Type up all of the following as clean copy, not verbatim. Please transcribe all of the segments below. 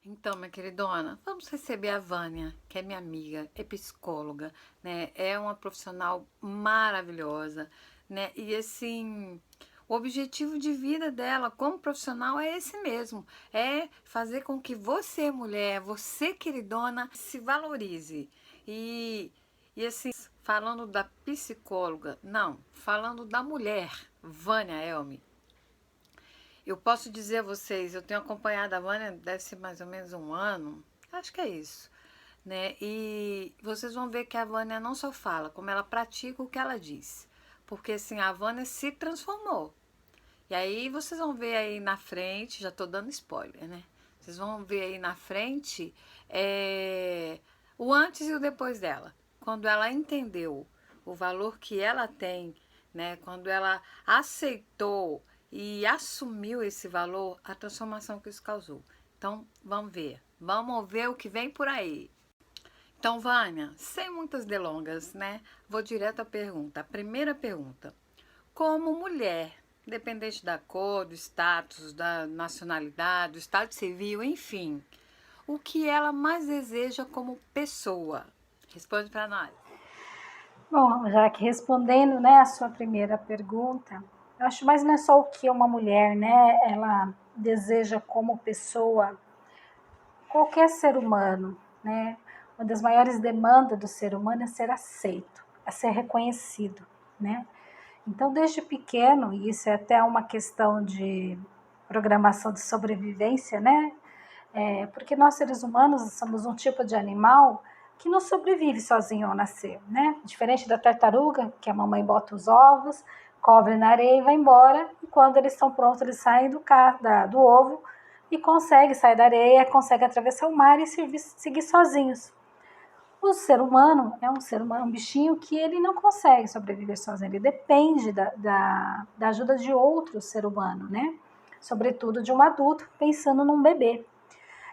Então, minha queridona, vamos receber a Vânia, que é minha amiga, é psicóloga, né? É uma profissional maravilhosa, né? E assim, o objetivo de vida dela como profissional é esse mesmo, é fazer com que você, mulher, você, queridona, se valorize. E, e assim, falando da psicóloga, não, falando da mulher, Vânia Elme. Eu posso dizer a vocês, eu tenho acompanhado a Vânia, deve ser mais ou menos um ano, acho que é isso, né? E vocês vão ver que a Vânia não só fala, como ela pratica o que ela diz. Porque assim, a Vânia se transformou. E aí vocês vão ver aí na frente, já tô dando spoiler, né? Vocês vão ver aí na frente o antes e o depois dela. Quando ela entendeu o valor que ela tem, né? Quando ela aceitou e assumiu esse valor, a transformação que isso causou. Então, vamos ver. Vamos ver o que vem por aí. Então, Vânia, sem muitas delongas, né? Vou direto à pergunta. A primeira pergunta: como mulher, independente da cor, do status, da nacionalidade, do estado civil, enfim, o que ela mais deseja como pessoa? Responde para nós. Bom, já que respondendo, né, a sua primeira pergunta, eu acho mais não é só o que uma mulher, né, ela deseja como pessoa, qualquer ser humano, né, uma das maiores demandas do ser humano é ser aceito, é ser reconhecido, né. Então, desde pequeno, e isso é até uma questão de programação de sobrevivência, né, porque nós seres humanos somos um tipo de animal que não sobrevive sozinho ao nascer, né? Diferente da tartaruga, que a mamãe bota os ovos, cobre na areia e vai embora, e quando eles estão prontos, eles saem do ovo e conseguem sair da areia, conseguem atravessar o mar e seguir sozinhos. O ser humano é um ser humano, um bichinho que ele não consegue sobreviver sozinho, ele depende da ajuda de outro ser humano, né? Sobretudo de um adulto, pensando num bebê.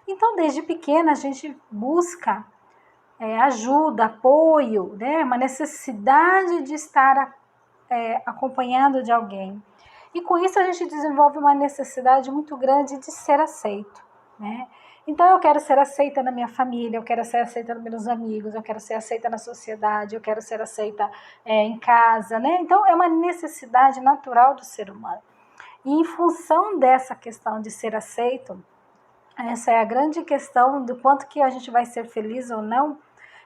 Então, desde pequena, a gente busca ajuda, apoio, né? Uma necessidade de estar acompanhando de alguém. E com isso a gente desenvolve uma necessidade muito grande de ser aceito, né? Então eu quero ser aceita na minha família, eu quero ser aceita nos meus amigos, eu quero ser aceita na sociedade, eu quero ser aceita em casa, né? Então é uma necessidade natural do ser humano. E em função dessa questão de ser aceito, essa é a grande questão do quanto que a gente vai ser feliz ou não,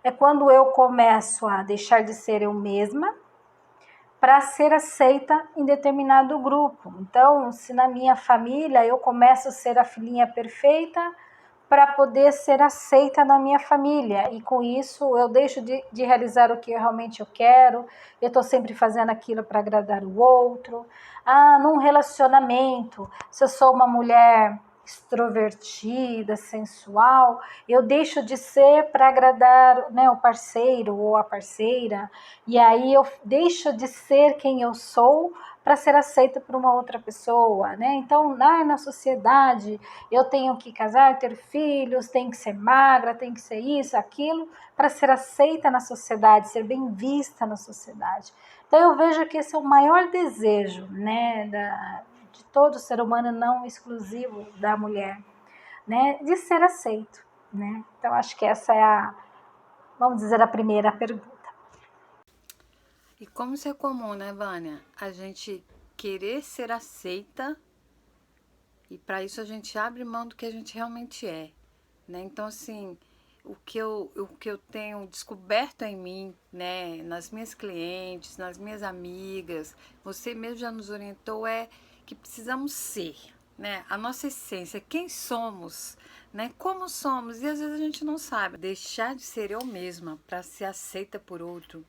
é quando eu começo a deixar de ser eu mesma para ser aceita em determinado grupo. Então, se na minha família eu começo a ser a filhinha perfeita para poder ser aceita na minha família, e com isso eu deixo de realizar o que realmente eu quero, eu estou sempre fazendo aquilo para agradar o outro. Num relacionamento, se eu sou uma mulher extrovertida, sensual, eu deixo de ser para agradar, né, o parceiro ou a parceira, e aí eu deixo de ser quem eu sou para ser aceita por uma outra pessoa, né? Então, na sociedade, eu tenho que casar, ter filhos, tenho que ser magra, tenho que ser isso, aquilo, para ser aceita na sociedade, ser bem vista na sociedade. Então, eu vejo que esse é o maior desejo, né, de todo ser humano, não exclusivo da mulher, né, de ser aceito, né? Então, acho que essa é vamos dizer, a primeira pergunta. E como isso é comum, né, Vânia? A gente querer ser aceita e para isso a gente abre mão do que a gente realmente é, né? Então, assim, o que eu tenho descoberto em mim, né, nas minhas clientes, nas minhas amigas, você mesmo já nos orientou, é que precisamos ser, né? A nossa essência, quem somos, né? Como somos, e às vezes a gente não sabe. Deixar de ser eu mesma para ser aceita por outro,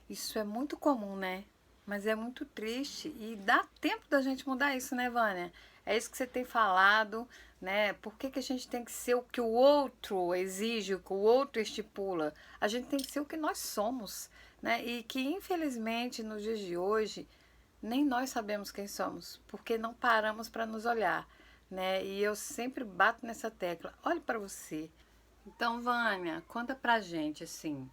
isso é muito comum, né? Mas é muito triste e dá tempo da gente mudar isso, né, Vânia? É isso que você tem falado, né? Por que, que a gente tem que ser o que o outro exige, o que o outro estipula? A gente tem que ser o que nós somos, né? E que, infelizmente, nos dias de hoje, nem nós sabemos quem somos, porque não paramos para nos olhar, né? E eu sempre bato nessa tecla. Olhe para você. Então, Vânia, conta pra gente, assim,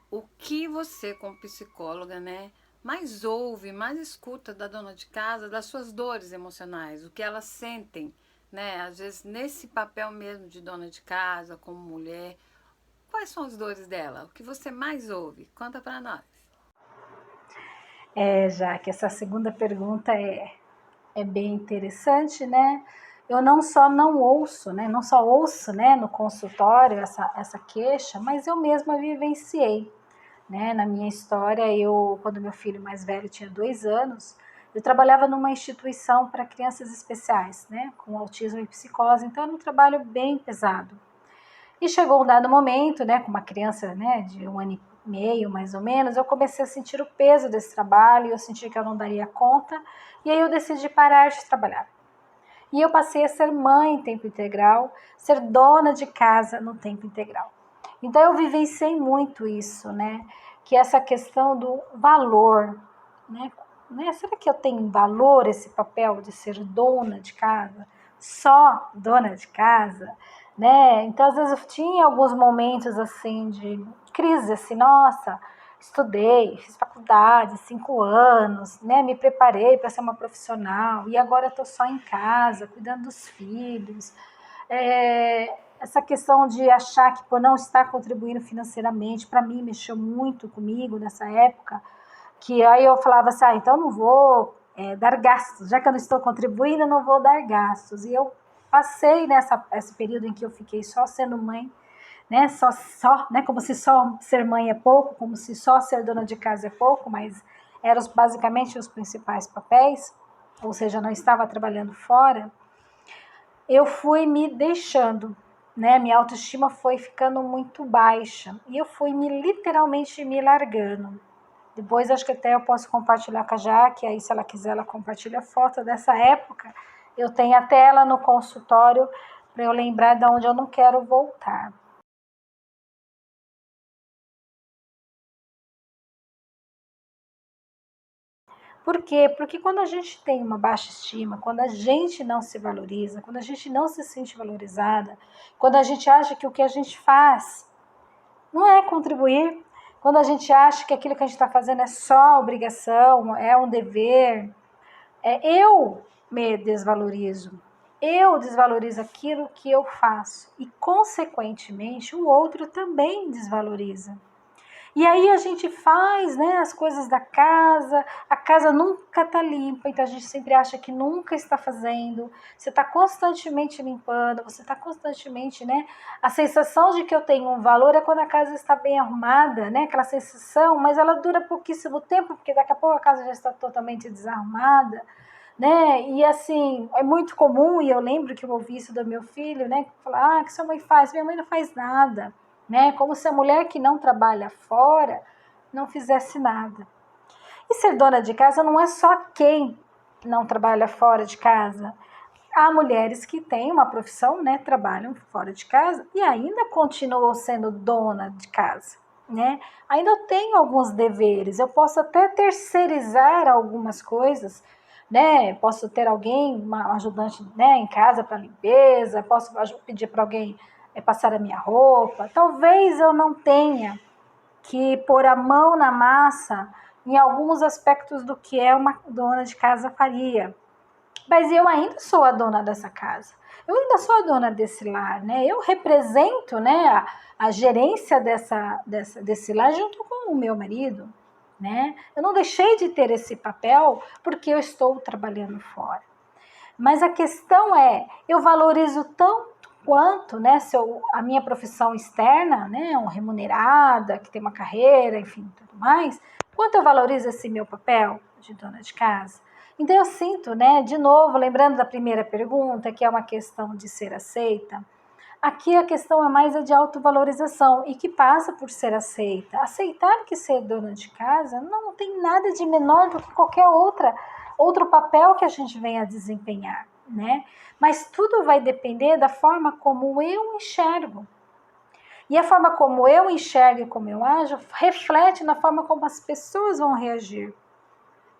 o que você, como psicóloga, né, mais ouve, mais escuta da dona de casa, das suas dores emocionais, o que elas sentem, né? Às vezes nesse papel mesmo de dona de casa, como mulher, quais são as dores dela? O que você mais ouve? Conta para nós. Já que essa segunda pergunta é bem interessante, né? Eu não só não ouço, né? Não só ouço, né, no consultório essa queixa, mas eu mesma vivenciei, né? Na minha história, quando meu filho mais velho tinha 2 anos, eu trabalhava numa instituição para crianças especiais, né? Com autismo e psicose, então era um trabalho bem pesado. E chegou um dado momento, né, com uma criança, né, de 1 ano e meio, mais ou menos, eu comecei a sentir o peso desse trabalho, eu senti que eu não daria conta, e aí eu decidi parar de trabalhar. E eu passei a ser mãe em tempo integral, ser dona de casa no tempo integral. Então eu vivenciei muito isso, né, que essa questão do valor, né, será que eu tenho valor esse papel de ser dona de casa? Só dona de casa? Né? Então, às vezes, eu tinha alguns momentos assim de crise, assim, nossa, estudei, fiz faculdade, 5 anos, né? Me preparei para ser uma profissional e agora estou só em casa, cuidando dos filhos. Essa questão de achar que por não estar contribuindo financeiramente, para mim, mexeu muito comigo nessa época, que aí eu falava assim, então não vou dar gastos, já que eu não estou contribuindo, eu não vou dar gastos. E eu passei esse período em que eu fiquei só sendo mãe, né, né, como se só ser mãe é pouco, como se só ser dona de casa é pouco, mas eram basicamente os principais papéis, ou seja, não estava trabalhando fora. Eu fui me deixando, né, minha autoestima foi ficando muito baixa, e eu fui literalmente me largando. Depois acho que até eu posso compartilhar com a Jaque, aí se ela quiser ela compartilha a foto dessa época. Eu tenho até ela no consultório para eu lembrar de onde eu não quero voltar. Por quê? Porque quando a gente tem uma baixa estima, quando a gente não se valoriza, quando a gente não se sente valorizada, quando a gente acha que o que a gente faz não é contribuir, quando a gente acha que aquilo que a gente está fazendo é só obrigação, é um dever, eu me desvalorizo. Eu desvalorizo aquilo que eu faço e, consequentemente, o outro também desvaloriza. E aí a gente faz, né, as coisas da casa, a casa nunca tá limpa, então a gente sempre acha que nunca está fazendo. Você está constantemente limpando, você está constantemente, né? A sensação de que eu tenho um valor é quando a casa está bem arrumada, né? Aquela sensação, mas ela dura pouquíssimo tempo, porque daqui a pouco a casa já está totalmente desarrumada, né? E assim, é muito comum, e eu lembro que eu ouvi isso do meu filho, né? Falar, o que sua mãe faz? Minha mãe não faz nada, né? Como se a mulher que não trabalha fora não fizesse nada. E ser dona de casa não é só quem não trabalha fora de casa. Há mulheres que têm uma profissão, né? Trabalham fora de casa e ainda continuam sendo dona de casa. Né? Ainda eu tenho alguns deveres, eu posso até terceirizar algumas coisas, né? Posso ter alguém, uma ajudante, né, em casa para limpeza, posso pedir para alguém passar a minha roupa. Talvez eu não tenha que pôr a mão na massa em alguns aspectos do que é uma dona de casa faria. Mas eu ainda sou a dona dessa casa. Eu ainda sou a dona desse lar, né? Eu represento, né, a gerência desse lar junto com o meu marido, né? Eu não deixei de ter esse papel porque eu estou trabalhando fora. Mas a questão é, eu valorizo tanto quanto, né, se a minha profissão externa, né, remunerada, que tem uma carreira, enfim, tudo mais, quanto eu valorizo esse meu papel de dona de casa. Então eu sinto, né, de novo, lembrando da primeira pergunta, que é uma questão de ser aceita, aqui a questão é mais a de autovalorização e que passa por ser aceita. Aceitar que ser dona de casa não tem nada de menor do que qualquer outro papel que a gente venha a desempenhar, né? Mas tudo vai depender da forma como eu enxergo. E a forma como eu enxergo e como eu ajo reflete na forma como as pessoas vão reagir.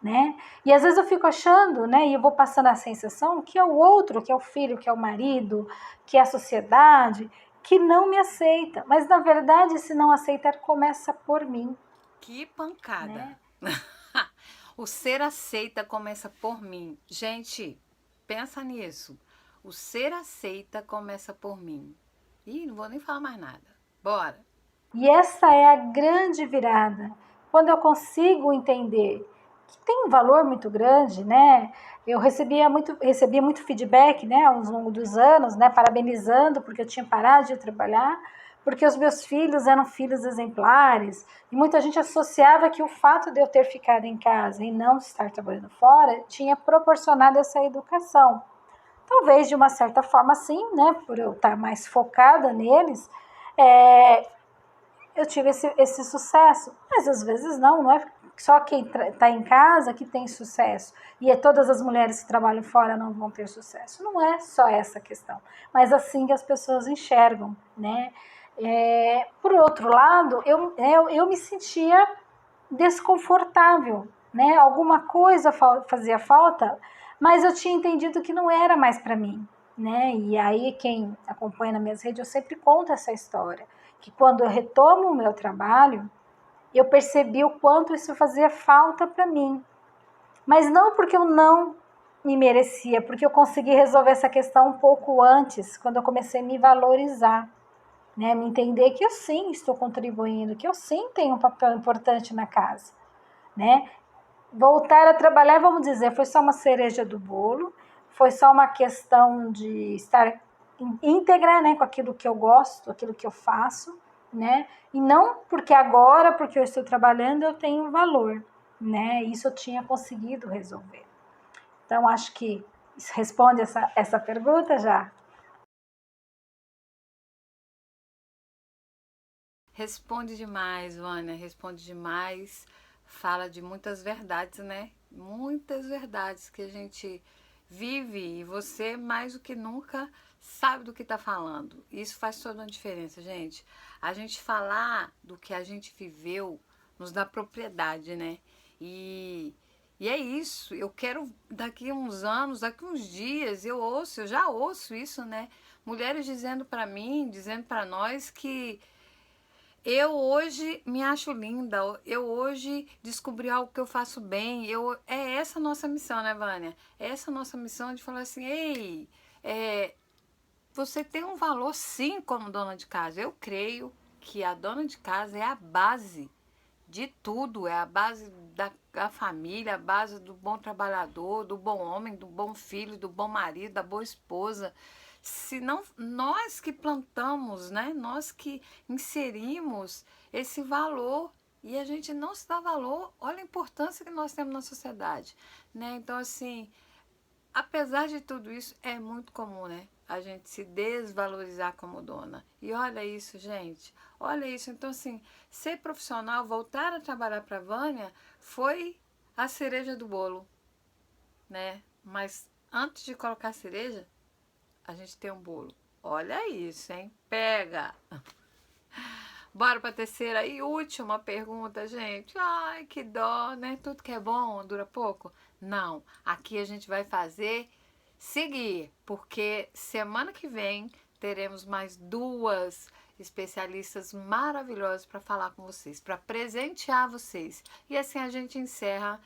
Né? E às vezes eu fico achando, né, e eu vou passando a sensação que é o outro, que é o filho, que é o marido, que é a sociedade, que não me aceita. Mas na verdade, se não aceitar, começa por mim. Que pancada! Né? O ser aceita começa por mim. Gente, pensa nisso. O ser aceita começa por mim. Ih, não vou nem falar mais nada. Bora! E essa é a grande virada. Quando eu consigo entender que tem um valor muito grande, né? Eu recebia muito feedback, né, ao longo dos anos, né, parabenizando porque eu tinha parado de trabalhar, porque os meus filhos eram filhos exemplares, e muita gente associava que o fato de eu ter ficado em casa e não estar trabalhando fora tinha proporcionado essa educação. Talvez de uma certa forma sim, né, por eu estar mais focada neles, é, eu tive esse sucesso, mas às vezes não é só quem está em casa que tem sucesso, e todas as mulheres que trabalham fora não vão ter sucesso. Não é só essa questão, mas assim que as pessoas enxergam, né? Por outro lado, eu me sentia desconfortável, né? Alguma coisa fazia falta, mas eu tinha entendido que não era mais para mim, né? E aí quem acompanha nas minhas redes, eu sempre conto essa história, que quando eu retomo o meu trabalho, eu percebi o quanto isso fazia falta para mim. Mas não porque eu não me merecia, porque eu consegui resolver essa questão um pouco antes, quando eu comecei a me valorizar, né? Me entender que eu sim estou contribuindo, que eu sim tenho um papel importante na casa, né? Voltar a trabalhar, vamos dizer, foi só uma cereja do bolo, foi só uma questão de estar íntegra, né, com aquilo que eu gosto, aquilo que eu faço, né? E não porque agora, porque eu estou trabalhando, eu tenho valor, né? Isso eu tinha conseguido resolver. Então, acho que isso responde essa pergunta já. Responde demais, Vânia, responde demais. Fala de muitas verdades, né? Muitas verdades que a gente vive e você, mais do que nunca, sabe do que está falando. Isso faz toda a diferença, gente. A gente falar do que a gente viveu nos dá propriedade, né? E é isso. Eu quero, daqui a uns anos, daqui a uns dias, eu já ouço isso, né? Mulheres dizendo para mim, dizendo para nós que eu hoje me acho linda, eu hoje descobri algo que eu faço bem. É essa a nossa missão, né, Vânia? É essa a nossa missão de falar assim, ei, você tem um valor sim como dona de casa. Eu creio que a dona de casa é a base de tudo, é a base da família, a base do bom trabalhador, do bom homem, do bom filho, do bom marido, da boa esposa. Se não, nós que plantamos, né? Nós que inserimos esse valor e a gente não se dá valor, olha a importância que nós temos na sociedade, né? Então, assim, apesar de tudo isso, é muito comum, né? A gente se desvalorizar como dona. E olha isso, gente. Olha isso. Então, assim, ser profissional, voltar a trabalhar para a Vânia, foi a cereja do bolo, né? Mas antes de colocar a cereja, a gente tem um bolo. Olha isso, hein? Pega! Bora para a terceira e última pergunta, gente. Ai, que dó, né? Tudo que é bom dura pouco? Não. Aqui a gente vai fazer seguir, porque semana que vem teremos mais duas especialistas maravilhosas para falar com vocês, para presentear vocês. E assim a gente encerra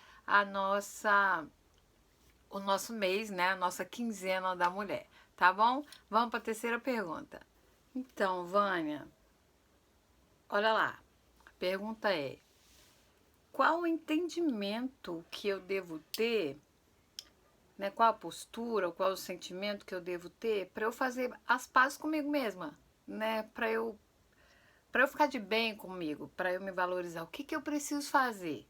o nosso mês, né? A nossa quinzena da mulher, tá bom? Vamos para a terceira pergunta. Então, Vânia, olha lá. A pergunta é: qual o entendimento que eu devo ter, né? Qual a postura, qual o sentimento que eu devo ter para eu fazer as pazes comigo mesma, né? Para eu ficar de bem comigo, para eu me valorizar. O que que eu preciso fazer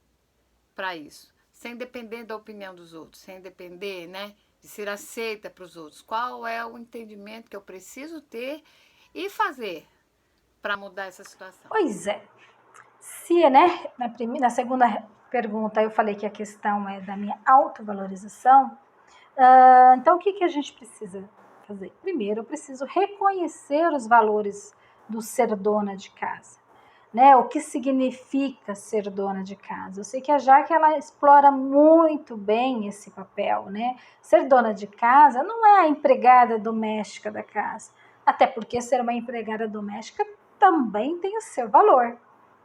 para isso? Sem depender da opinião dos outros, sem depender, né, de ser aceita para os outros. Qual é o entendimento que eu preciso ter e fazer para mudar essa situação? Pois é. Se, né, na segunda pergunta eu falei que a questão é da minha autovalorização, então o que a gente precisa fazer? Primeiro, eu preciso reconhecer os valores do ser dona de casa, né? O que significa ser dona de casa? Eu sei que a Jaque, ela explora muito bem esse papel, né? Ser dona de casa não é a empregada doméstica da casa, até porque ser uma empregada doméstica também tem o seu valor,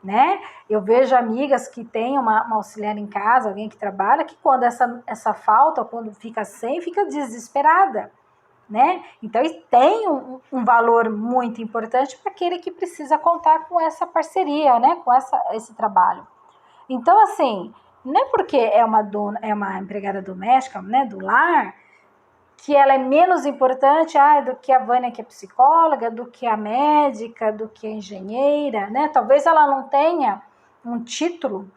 né? Eu vejo amigas que têm uma auxiliar em casa, alguém que trabalha, que quando essa falta, quando fica sem, fica desesperada, né? Então, ele tem um valor muito importante para aquele que precisa contar com essa parceria, né? Com esse trabalho. Então, assim, não é porque é uma empregada doméstica, né, do lar, que ela é menos importante do que a Vânia, que é psicóloga, do que a médica, do que a engenheira, né? Talvez ela não tenha um título,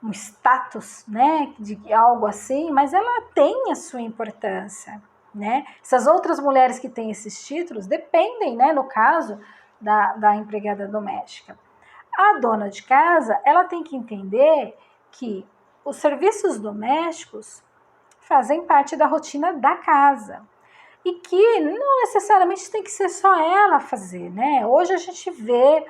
um status, né, de algo assim, mas ela tem a sua importância, né? Essas outras mulheres que têm esses títulos dependem, né, no caso da empregada doméstica. A dona de casa, ela tem que entender que os serviços domésticos fazem parte da rotina da casa e que não necessariamente tem que ser só ela fazer, né? Hoje a gente vê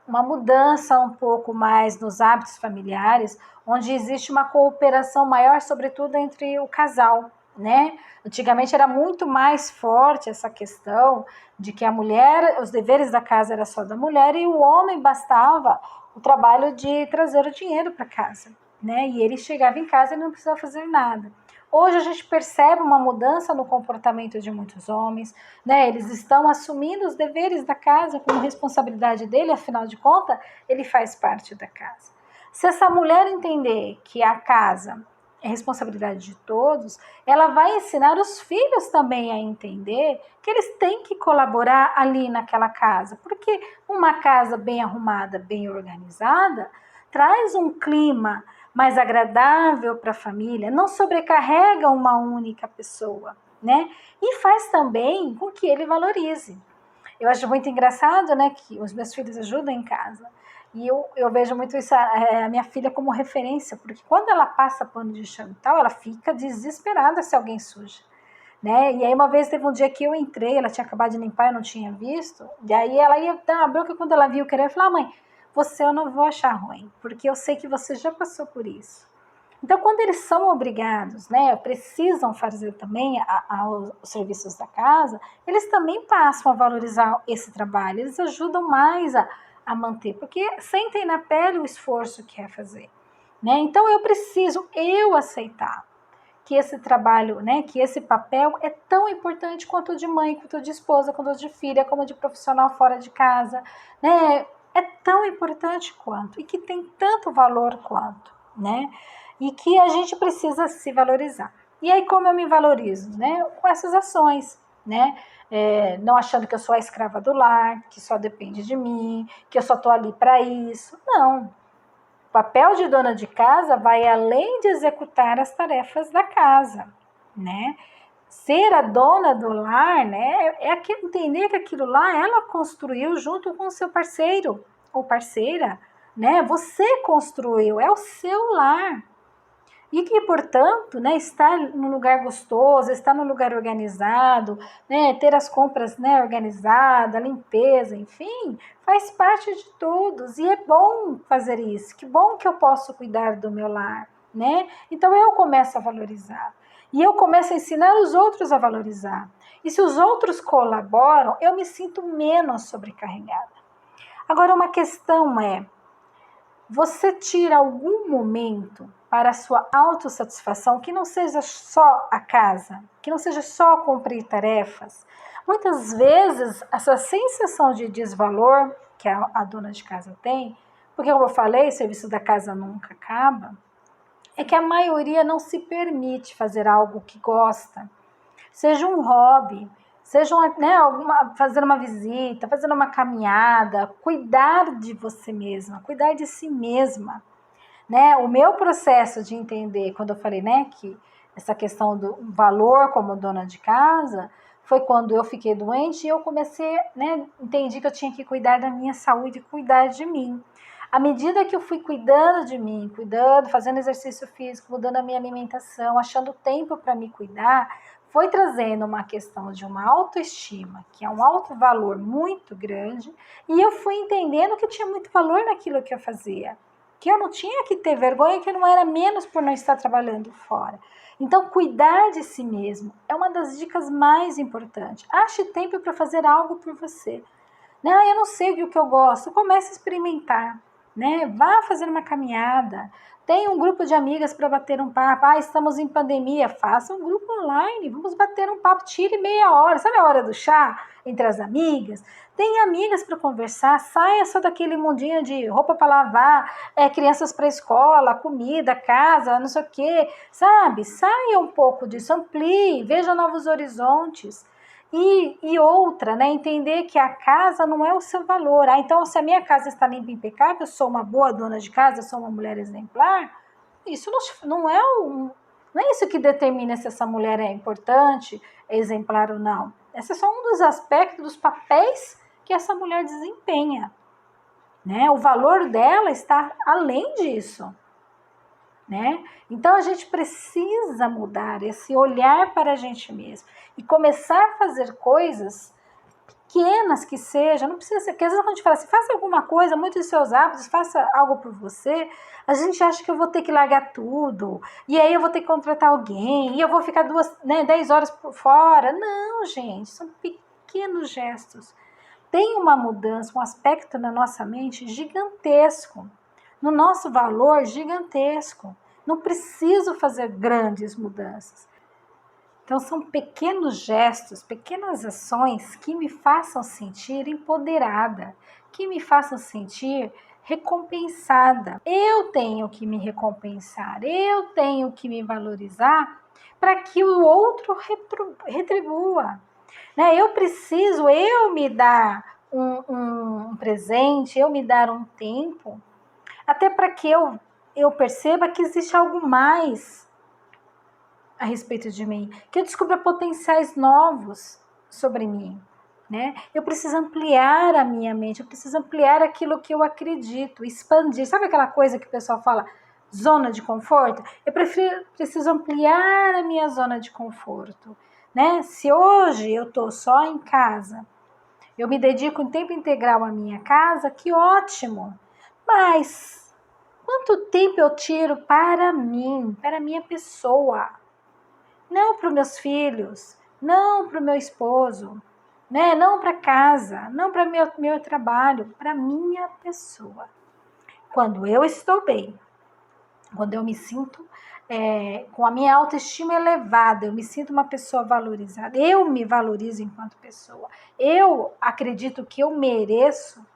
uma mudança um pouco mais nos hábitos familiares, onde existe uma cooperação maior, sobretudo entre o casal, né? Antigamente era muito mais forte essa questão de que a mulher, os deveres da casa era só da mulher e o homem bastava o trabalho de trazer o dinheiro para casa, né? E ele chegava em casa e não precisava fazer nada. Hoje a gente percebe uma mudança no comportamento de muitos homens, né? Eles estão assumindo os deveres da casa como responsabilidade dele, afinal de contas, ele faz parte da casa. Se essa mulher entender que a casa é responsabilidade de todos, ela vai ensinar os filhos também a entender que eles têm que colaborar ali naquela casa, porque uma casa bem arrumada, bem organizada, traz um clima mais agradável para a família, não sobrecarrega uma única pessoa, né? E faz também com que ele valorize. Eu acho muito engraçado, né, que os meus filhos ajudam em casa. E eu vejo muito isso, a minha filha como referência, porque quando ela passa pano de chão e tal, ela fica desesperada se alguém suja, né? E aí uma vez teve um dia que eu entrei, ela tinha acabado de limpar, eu não tinha visto, e aí ela ia dar uma bronca quando ela viu querer, falar, mãe, você eu não vou achar ruim, porque eu sei que você já passou por isso. Então, quando eles são obrigados, né, precisam fazer também os serviços da casa, eles também passam a valorizar esse trabalho, eles ajudam mais a manter, porque sentem na pele o esforço que é fazer, né? Então, eu preciso aceitar que esse trabalho, né, que esse papel é tão importante quanto o de mãe, quanto o de esposa, quanto o de filha, como o de profissional fora de casa, né? É tão importante quanto, e que tem tanto valor quanto, né? E que a gente precisa se valorizar. E aí, como eu me valorizo, né? Com essas ações, né? Não achando que eu sou a escrava do lar, que só depende de mim, que eu só estou ali para isso. Não. O papel de dona de casa vai além de executar as tarefas da casa, né? Ser a dona do lar, né? Entender que aquilo lá ela construiu junto com o seu parceiro ou parceira, né? Você construiu, é o seu lar. E que, portanto, né, estar num lugar gostoso, estar num lugar organizado, né, ter as compras, né, organizadas, limpeza, enfim, faz parte de todos. E é bom fazer isso. Que bom que eu posso cuidar do meu lar, né? Então eu começo a valorizar. E eu começo a ensinar os outros a valorizar. E se os outros colaboram, eu me sinto menos sobrecarregada. Agora, uma questão é, você tira algum momento para a sua autossatisfação, que não seja só a casa, que não seja só cumprir tarefas. Muitas vezes, essa sensação de desvalor que a dona de casa tem, porque como eu falei, o serviço da casa nunca acaba, é que a maioria não se permite fazer algo que gosta, seja um hobby, seja fazer uma visita, fazer uma caminhada, cuidar de você mesma, cuidar de si mesma, né? O meu processo de entender, quando eu falei, né, que essa questão do valor como dona de casa, foi quando eu fiquei doente e eu comecei, né, entendi que eu tinha que cuidar da minha saúde, cuidar de mim. À medida que eu fui cuidando de mim, fazendo exercício físico, mudando a minha alimentação, achando tempo para me cuidar, foi trazendo uma questão de uma autoestima, que é um alto valor muito grande, e eu fui entendendo que tinha muito valor naquilo que eu fazia, que eu não tinha que ter vergonha, que eu não era menos por não estar trabalhando fora. Então, cuidar de si mesmo é uma das dicas mais importantes. Ache tempo para fazer algo por você. Eu não sei o que eu gosto, comece a experimentar. Vá fazer uma caminhada, Tem um grupo de amigas para bater um papo. Estamos em pandemia. Faça um grupo online. Vamos bater um papo. Tire meia hora. Sabe a hora do chá entre as amigas? Tem amigas para conversar. Saia só daquele mundinho de roupa para lavar, crianças para escola, comida, casa, não sei o quê. Sabe? Saia um pouco disso. Amplie. Veja novos horizontes. E outra, né? Entender que a casa não é o seu valor. Então, se a minha casa está limpa e impecável, eu sou uma boa dona de casa, eu sou uma mulher exemplar, isso não é isso que determina se essa mulher é importante, é exemplar ou não. Esse é só um dos aspectos, dos papéis que essa mulher desempenha. Né? O valor dela está além disso. Né? Então a gente precisa mudar esse olhar para a gente mesmo e começar a fazer coisas pequenas que sejam, não precisa ser, porque às vezes quando a gente fala assim, faça alguma coisa, muitos dos seus hábitos, faça algo por você, a gente acha que eu vou ter que largar tudo, e aí eu vou ter que contratar alguém, e eu vou ficar 10 horas por fora. Não, gente, são pequenos gestos. Tem uma mudança, um aspecto na nossa mente gigantesco, no nosso valor gigantesco. Não preciso fazer grandes mudanças. Então são pequenos gestos, pequenas ações que me façam sentir empoderada, que me façam sentir recompensada. Eu tenho que me recompensar, eu tenho que me valorizar para que o outro retribua. Né? Eu preciso me dar um presente, eu me dar um tempo, até para que eu perceba que existe algo mais a respeito de mim, que eu descubra potenciais novos sobre mim. Né? Eu preciso ampliar a minha mente, eu preciso ampliar aquilo que eu acredito, expandir. Sabe aquela coisa que o pessoal fala, zona de conforto? Eu preciso ampliar a minha zona de conforto. Né? Se hoje eu estou só em casa, eu me dedico em tempo integral à minha casa, que ótimo! Mas quanto tempo eu tiro para mim, para a minha pessoa? Não para os meus filhos, não para o meu esposo, né? Não para casa, não para meu trabalho, para minha pessoa. Quando eu estou bem, quando eu me sinto com a minha autoestima elevada, eu me sinto uma pessoa valorizada, eu me valorizo enquanto pessoa, eu acredito que eu mereço,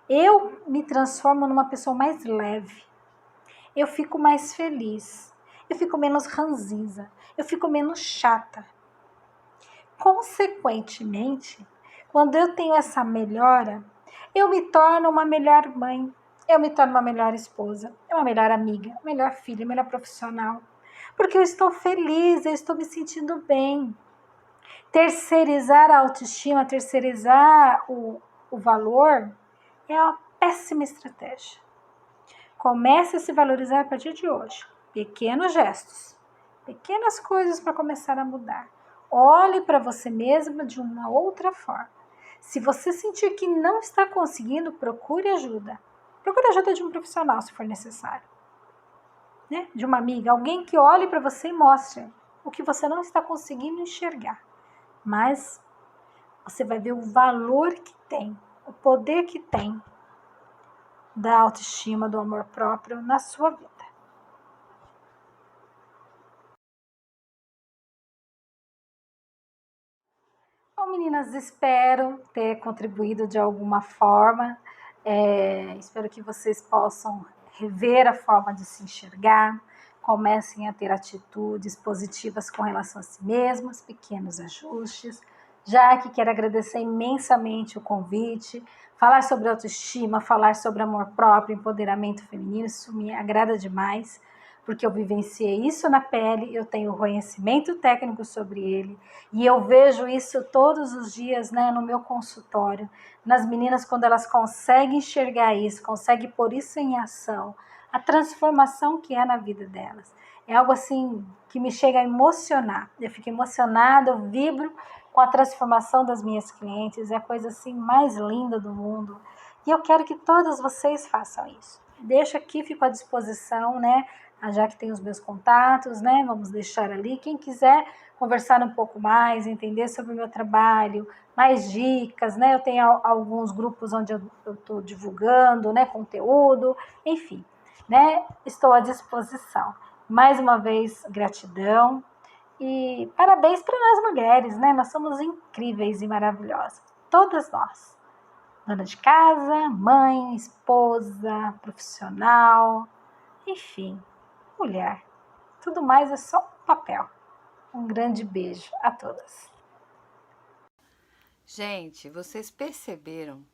eu me transformo numa pessoa mais leve, eu fico mais feliz, eu fico menos ranzinza, eu fico menos chata. Consequentemente, quando eu tenho essa melhora, eu me torno uma melhor mãe, eu me torno uma melhor esposa, uma melhor amiga, uma melhor filha, uma melhor profissional. Porque eu estou feliz, eu estou me sentindo bem. Terceirizar a autoestima, terceirizar o valor é uma péssima estratégia. Comece a se valorizar a partir de hoje. Pequenos gestos, pequenas coisas para começar a mudar. Olhe para você mesma de uma outra forma. Se você sentir que não está conseguindo, procure ajuda. Procure ajuda de um profissional, se for necessário. Né? De uma amiga, alguém que olhe para você e mostre o que você não está conseguindo enxergar. Mas você vai ver o valor que tem, o poder que tem da autoestima, do amor próprio na sua vida. Bom, meninas, espero ter contribuído de alguma forma. Espero que vocês possam rever a forma de se enxergar, comecem a ter atitudes positivas com relação a si mesmas, pequenos ajustes. Já que quero agradecer imensamente o convite, falar sobre autoestima, falar sobre amor próprio, empoderamento feminino, isso me agrada demais, porque eu vivenciei isso na pele, eu tenho conhecimento técnico sobre ele, e eu vejo isso todos os dias, né, no meu consultório, nas meninas, quando elas conseguem enxergar isso, conseguem pôr isso em ação, a transformação que é na vida delas. É algo assim que me chega a emocionar. Eu fico emocionada, eu vibro com a transformação das minhas clientes, é a coisa assim mais linda do mundo. E eu quero que todas vocês façam isso. Deixo aqui, fico à disposição, né? Já que tem os meus contatos, né? Vamos deixar ali. Quem quiser conversar um pouco mais, entender sobre o meu trabalho, mais dicas, né? Eu tenho alguns grupos onde eu estou divulgando, né? Conteúdo, enfim. né? Estou à disposição. Mais uma vez, gratidão e parabéns para nós mulheres, né? Nós somos incríveis e maravilhosas, todas nós. Dona de casa, mãe, esposa, profissional, enfim, mulher. Tudo mais é só um papel. Um grande beijo a todas. Gente, vocês perceberam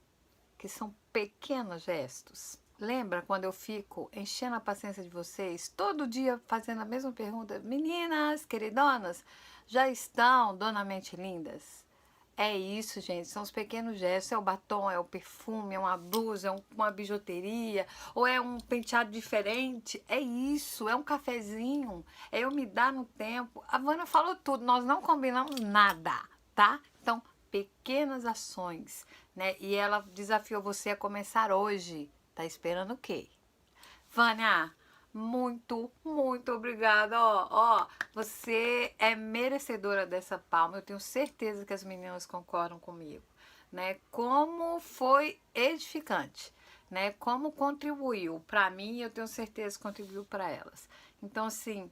que são pequenos gestos? Lembra quando eu fico enchendo a paciência de vocês, todo dia fazendo a mesma pergunta? Meninas, queridonas, já estão donamente lindas? É isso, gente, são os pequenos gestos, é o batom, é o perfume, é uma blusa, é uma bijuteria, ou é um penteado diferente, é isso, é um cafezinho, é eu me dar no tempo. A Vânia falou tudo, nós não combinamos nada, tá? Então, pequenas ações, né? E ela desafiou você a começar hoje. Tá esperando o quê? Vânia, muito, muito obrigada. Ó, você é merecedora dessa palma. Eu tenho certeza que as meninas concordam comigo, né? Como foi edificante, né? Como contribuiu para mim, eu tenho certeza que contribuiu para elas. Então, assim,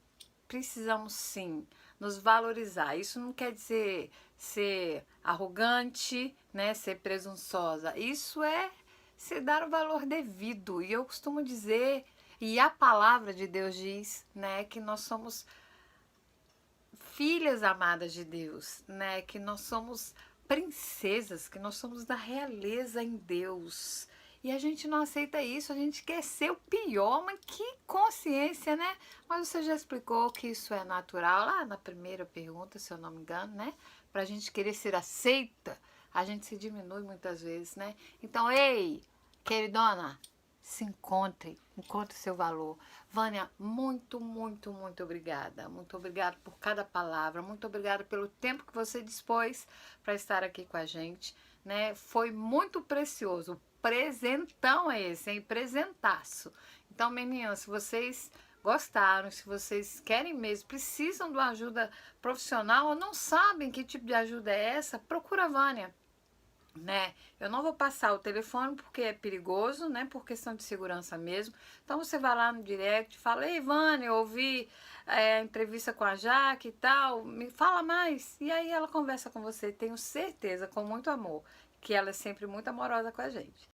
precisamos sim nos valorizar. Isso não quer dizer ser arrogante, né? Ser presunçosa. Isso é se dar o valor devido. E eu costumo dizer, e a palavra de Deus diz, né, que nós somos filhas amadas de Deus, né, que nós somos princesas, que nós somos da realeza em Deus. E a gente não aceita isso, a gente quer ser o pior, mas que consciência, né? Mas você já explicou que isso é natural lá na primeira pergunta, se eu não me engano, né? Pra gente querer ser aceita, a gente se diminui muitas vezes, né? Então, ei, queridona, se encontre, encontre seu valor. Vânia, muito, muito, muito obrigada. Muito obrigada por cada palavra, muito obrigada pelo tempo que você dispôs para estar aqui com a gente, né? Foi muito precioso. Presentão é esse, hein? Presentaço. Então, meninas, se vocês gostaram, se vocês querem mesmo, precisam de uma ajuda profissional ou não sabem que tipo de ajuda é essa, procura a Vânia, né? Eu não vou passar o telefone porque é perigoso, né? Por questão de segurança mesmo. Então você vai lá no direct, fala: ei, Vânia, eu ouvi a entrevista com a Jaque e tal, me fala mais. E aí ela conversa com você. Tenho certeza, com muito amor, que ela é sempre muito amorosa com a gente.